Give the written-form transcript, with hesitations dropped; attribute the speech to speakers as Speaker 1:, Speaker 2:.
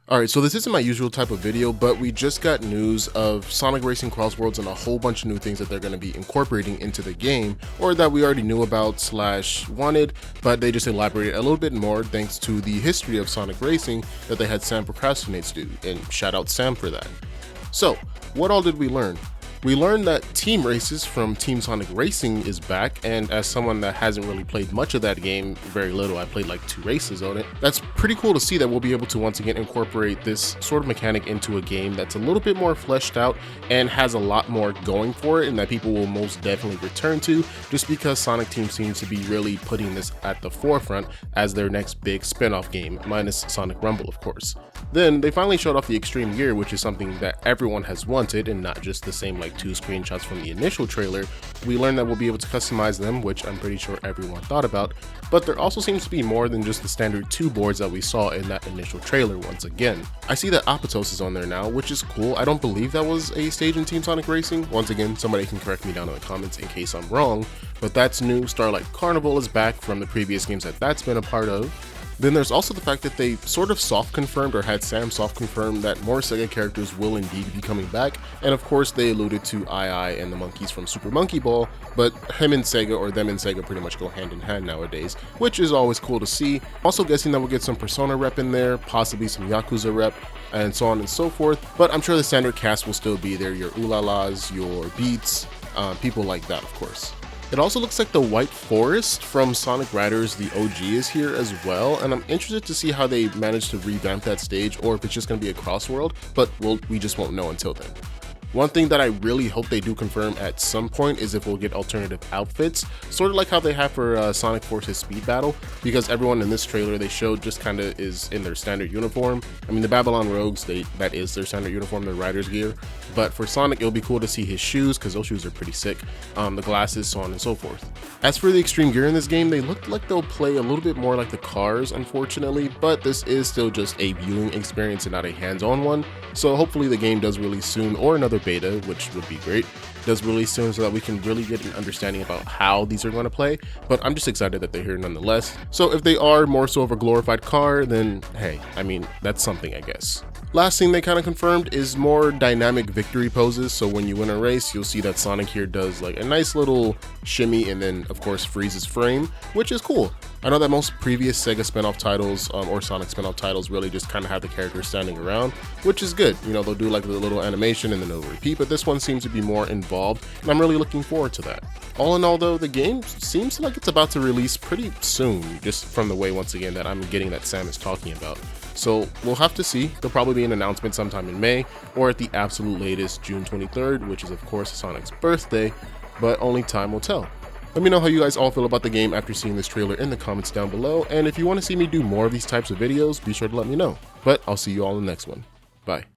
Speaker 1: Alright, so this isn't my usual type of video, but we just got news of Sonic Racing Crossworlds and a whole bunch of new things that they're going to be incorporating into the game, or that we already knew about / wanted, but they just elaborated a little bit more thanks to the history of Sonic Racing that they had Sam Procrastinates do, and shout out Sam for that. So, what all did we learn? We learned that Team Races from Team Sonic Racing is back, and as someone that hasn't really played much of that game, very little, I played like 2 races on it, that's pretty cool to see that we'll be able to once again incorporate this sort of mechanic into a game that's a little bit more fleshed out and has a lot more going for it, and that people will most definitely return to, just because Sonic Team seems to be really putting this at the forefront as their next big spin-off game, minus Sonic Rumble of course. Then they finally showed off the Extreme Gear, which is something that everyone has wanted, and not just the same like 2 screenshots from the initial trailer. We learned that we'll be able to customize them, which I'm pretty sure everyone thought about, but there also seems to be more than just the standard 2 boards that we saw in that initial trailer once again. I see that Apatos is on there now, which is cool. I don't believe that was a stage in Team Sonic Racing. Once again, somebody can correct me down in the comments in case I'm wrong, but that's new. Starlight Carnival is back from the previous games that's been a part of. Then there's also the fact that they sort of soft confirmed, or had Sam soft confirm, that more Sega characters will indeed be coming back, and of course they alluded to II and the monkeys from Super Monkey Ball, but him and Sega, or them and Sega, pretty much go hand in hand nowadays, which is always cool to see. Also guessing that we'll get some Persona rep in there, possibly some Yakuza rep, and so on and so forth, but I'm sure the standard cast will still be there, your Ulalas, your Beats, people like that of course. It also looks like the White Forest from Sonic Riders, the OG, is here as well, and I'm interested to see how they manage to revamp that stage, or if it's just going to be a Crossworld, but we just won't know until then. One thing that I really hope they do confirm at some point is if we'll get alternative outfits, sort of like how they have for Sonic Forces Speed Battle, because everyone in this trailer they showed just kind of is in their standard uniform. I mean, the Babylon Rogues, that is their standard uniform, their rider's gear, but for Sonic it'll be cool to see his shoes, because those shoes are pretty sick, the glasses, so on and so forth. As for the Extreme Gear in this game, they look like they'll play a little bit more like the cars, unfortunately, but this is still just a viewing experience and not a hands-on one, so hopefully the game does release soon, or another beta, which would be great, does release soon so that we can really get an understanding about how these are going to play, but I'm just excited that they're here nonetheless. So if they are more so of a glorified car, then hey, I mean, that's something I guess. Last thing they kind of confirmed is more dynamic victory poses, so when you win a race, you'll see that Sonic here does like a nice little shimmy and then of course freezes frame, which is cool. I know that most previous Sega spin-off titles or Sonic spin-off titles really just kind of have the characters standing around, which is good. You know, they'll do like a little animation and then they'll repeat, but this one seems to be more involved, and I'm really looking forward to that. All in all though, the game seems like it's about to release pretty soon, just from the way once again that I'm getting that Sam is talking about. So we'll have to see. There'll probably be an announcement sometime in May, or at the absolute latest June 23rd, which is of course Sonic's birthday, but only time will tell. Let me know how you guys all feel about the game after seeing this trailer in the comments down below, and if you want to see me do more of these types of videos, be sure to let me know. But I'll see you all in the next one. Bye.